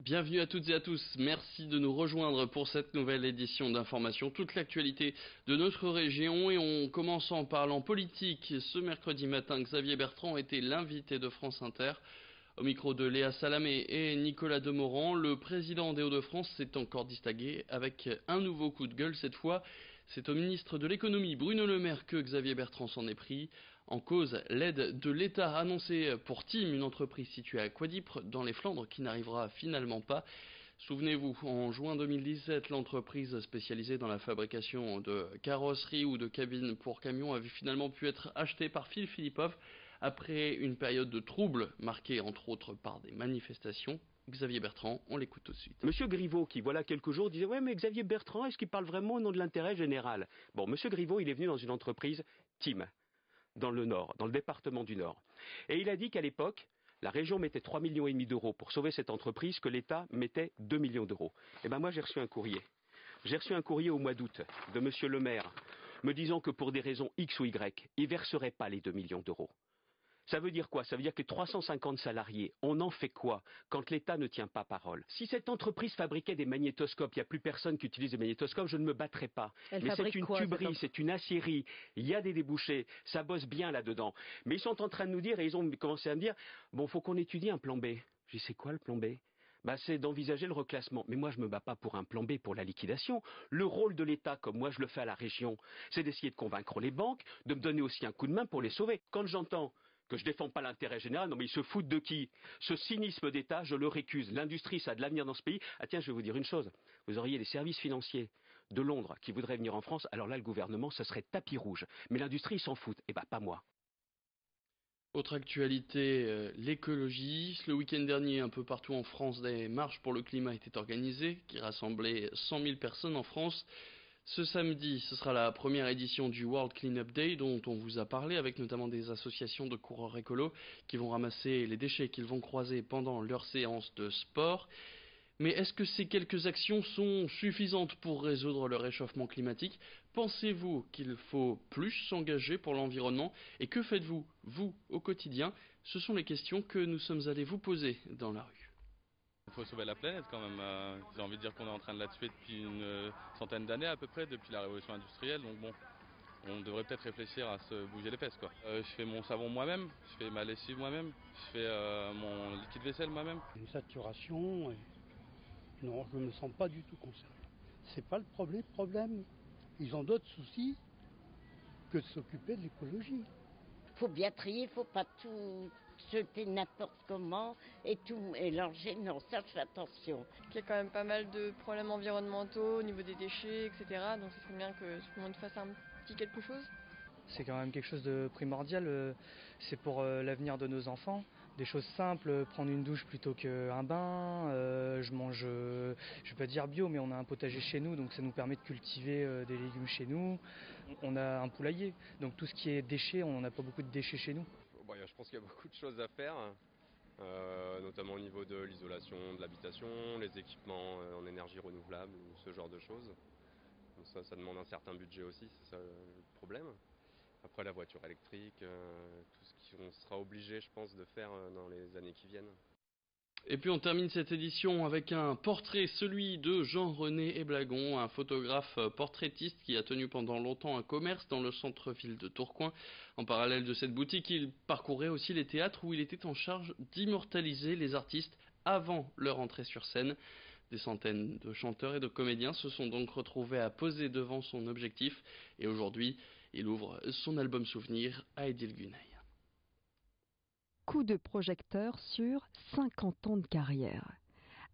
Bienvenue à toutes et à tous, merci de nous rejoindre pour cette nouvelle édition d'Information, toute l'actualité de notre région et on commence en parlant politique. Ce mercredi matin, Xavier Bertrand était l'invité de France Inter. Au micro de Léa Salamé et Nicolas Demorand, le président des Hauts-de-France s'est encore distingué avec un nouveau coup de gueule. Cette fois, c'est au ministre de l'économie, Bruno Le Maire, que Xavier Bertrand s'en est pris. En cause, l'aide de l'État annoncée pour Tim, une entreprise située à Quadipre, dans les Flandres, qui n'arrivera finalement pas. Souvenez-vous, en juin 2017, l'entreprise spécialisée dans la fabrication de carrosseries ou de cabines pour camions avait finalement pu être achetée par Phil Philippov après une période de troubles marquée entre autres par des manifestations. Xavier Bertrand, on l'écoute tout de suite. Monsieur Griveaux, qui voilà quelques jours disait « Ouais, mais Xavier Bertrand, est-ce qu'il parle vraiment au nom de l'intérêt général ?» Bon, Monsieur Griveaux, il est venu dans une entreprise, Tim, dans le Nord, dans le département du Nord. Et il a dit qu'à l'époque, la région mettait 3,5 millions d'euros pour sauver cette entreprise, que l'État mettait 2 millions d'euros. Et ben moi, j'ai reçu un courrier. J'ai reçu un courrier au mois d'août de Monsieur le maire, me disant que pour des raisons X ou Y, il ne verserait pas les 2 millions d'euros. Ça veut dire quoi? Ça veut dire que les 350 salariés, on en fait quoi quand l'État ne tient pas parole? Si cette entreprise fabriquait des magnétoscopes, il n'y a plus personne qui utilise des magnétoscopes, je ne me battrais pas. Mais c'est une tuberie, c'est une aciérie, il y a des débouchés, ça bosse bien là-dedans. Mais ils sont en train de nous dire, et ils ont commencé à me dire, bon, faut qu'on étudie un plan B. J'ai dit, c'est quoi le plan B? C'est d'envisager le reclassement. Mais moi, je ne me bats pas pour un plan B pour la liquidation. Le rôle de l'État, comme moi je le fais à la région, c'est d'essayer de convaincre les banques, de me donner aussi un coup de main pour les sauver. Quand j'entends que je ne défends pas l'intérêt général, non mais ils se foutent de qui? Ce cynisme d'État, je le récuse. L'industrie, ça a de l'avenir dans ce pays. Ah tiens, je vais vous dire une chose. Vous auriez les services financiers de Londres qui voudraient venir en France, alors là, le gouvernement, ça serait tapis rouge. Mais l'industrie, ils s'en foutent. Eh ben, pas moi. Autre actualité, l'écologie. Le week-end dernier, un peu partout en France, des marches pour le climat étaient organisées, qui rassemblaient 100 000 personnes en France. Ce samedi, ce sera la première édition du World Cleanup Day dont on vous a parlé, avec notamment des associations de coureurs écolos qui vont ramasser les déchets qu'ils vont croiser pendant leur séance de sport. Mais est-ce que ces quelques actions sont suffisantes pour résoudre le réchauffement climatique? Pensez-vous qu'il faut plus s'engager pour l'environnement? Et que faites-vous, vous, au quotidien? Ce sont les questions que nous sommes allés vous poser dans la rue. Il faut sauver la planète quand même. J'ai envie de dire qu'on est en train de la tuer depuis une centaine d'années à peu près, depuis la révolution industrielle. Donc bon, on devrait peut-être réfléchir à se bouger les fesses quoi. Je fais mon savon moi-même, je fais ma lessive moi-même, je fais mon liquide vaisselle moi-même. Une saturation, et non, je ne me sens pas du tout concerné. C'est pas le problème. Ils ont d'autres soucis que de s'occuper de l'écologie. Faut bien trier, faut pas tout jeter n'importe comment et tout mélanger. Non, ça je fais attention. Il y a quand même pas mal de problèmes environnementaux au niveau des déchets, etc. Donc c'est très bien que tout le monde fasse un petit quelque chose. C'est quand même quelque chose de primordial, c'est pour l'avenir de nos enfants. Des choses simples, prendre une douche plutôt qu'un bain, je mange, je vais pas dire bio, mais on a un potager chez nous, donc ça nous permet de cultiver des légumes chez nous. On a un poulailler, donc tout ce qui est déchets, on n'a pas beaucoup de déchets chez nous. Je pense qu'il y a beaucoup de choses à faire, notamment au niveau de l'isolation de l'habitation, les équipements en énergie renouvelable, ce genre de choses. Donc ça demande un certain budget aussi, c'est ça le problème. Après la voiture électrique, tout ce qu'on sera obligé, je pense, de faire dans les années qui viennent. Et puis on termine cette édition avec un portrait, celui de Jean-René Eblagon, un photographe portraitiste qui a tenu pendant longtemps un commerce dans le centre-ville de Tourcoing. En parallèle de cette boutique, il parcourait aussi les théâtres où il était en charge d'immortaliser les artistes avant leur entrée sur scène. Des centaines de chanteurs et de comédiens se sont donc retrouvés à poser devant son objectif et aujourd'hui, il ouvre son album souvenir à Edil Gunay. Coup de projecteur sur 50 ans de carrière.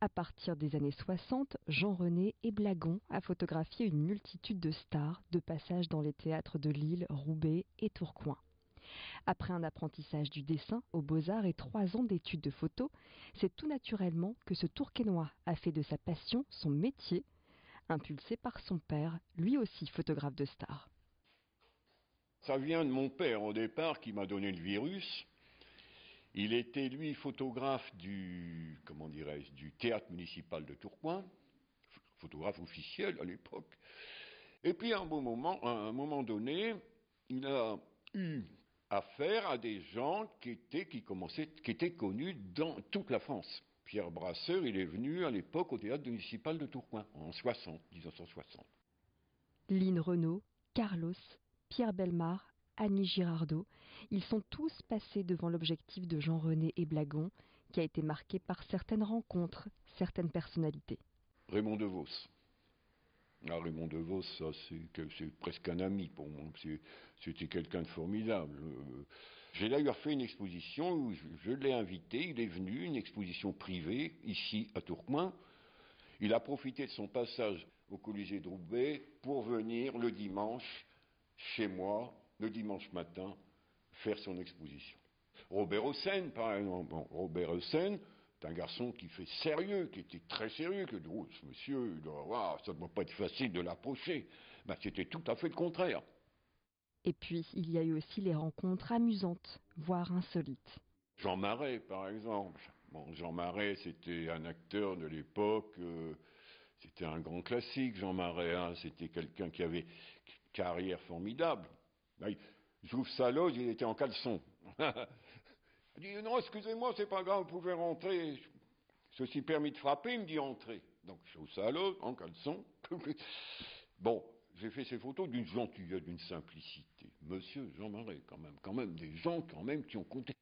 À partir des années 60, Jean-René Eblagon a photographié une multitude de stars de passage dans les théâtres de Lille, Roubaix et Tourcoing. Après un apprentissage du dessin aux Beaux-Arts et 3 ans d'études de photo, c'est tout naturellement que ce Tourquenois a fait de sa passion son métier, impulsé par son père, lui aussi photographe de stars. Ça vient de mon père au départ qui m'a donné le virus. Il était lui photographe du théâtre municipal de Tourcoing, photographe officiel à l'époque. Et puis à un moment donné, il a eu affaire à des gens qui étaient connus dans toute la France. Pierre Brasseur, il est venu à l'époque au théâtre municipal de Tourcoing, en 1960. Line Renaud, Carlos, Pierre Bellemare, Annie Girardot, ils sont tous passés devant l'objectif de Jean-René Eblagon, qui a été marqué par certaines rencontres, certaines personnalités. Raymond DeVos. Raymond DeVos, ça c'est presque un ami pour moi. C'était quelqu'un de formidable. J'ai d'ailleurs fait une exposition où je l'ai invité, il est venu, une exposition privée, ici à Tourcoing. Il a profité de son passage au Colisée de Roubaix pour venir le dimanche, chez moi, le dimanche matin, faire son exposition. Robert Hossein, par exemple. Bon, Robert Hossein, c'est un garçon qui fait sérieux, qui était très sérieux, que ce monsieur, ça ne doit pas être facile de l'approcher. Ben, c'était tout à fait le contraire. Et puis, il y a eu aussi les rencontres amusantes, voire insolites. Jean Marais, par exemple. Bon, Jean Marais, c'était un acteur de l'époque, c'était un grand classique, Jean Marais. Hein, c'était quelqu'un qui avait une carrière formidable. Ben, j'ouvre sa loge, il était en caleçon. Il dit, non, excusez-moi, c'est pas grave, vous pouvez rentrer. Ceci permis de frapper, il me dit entrez. Donc, je suis au salon, en caleçon. Bon, j'ai fait ces photos d'une gentillesse, d'une simplicité. Monsieur Jean Marais, quand même, des gens quand même qui ont compté.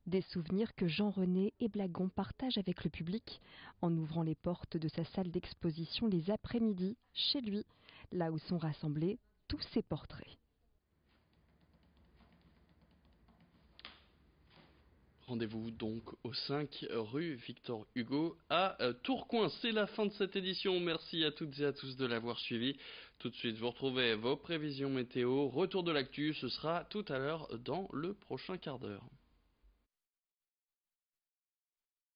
Des souvenirs que Jean-René Eblagon partage avec le public en ouvrant les portes de sa salle d'exposition les après-midi, chez lui, là où sont rassemblés tous ses portraits. Rendez-vous donc au 5 rue Victor Hugo à Tourcoing. C'est la fin de cette édition. Merci à toutes et à tous de l'avoir suivi. Tout de suite, vous retrouvez vos prévisions météo. Retour de l'actu, ce sera tout à l'heure dans le prochain quart d'heure.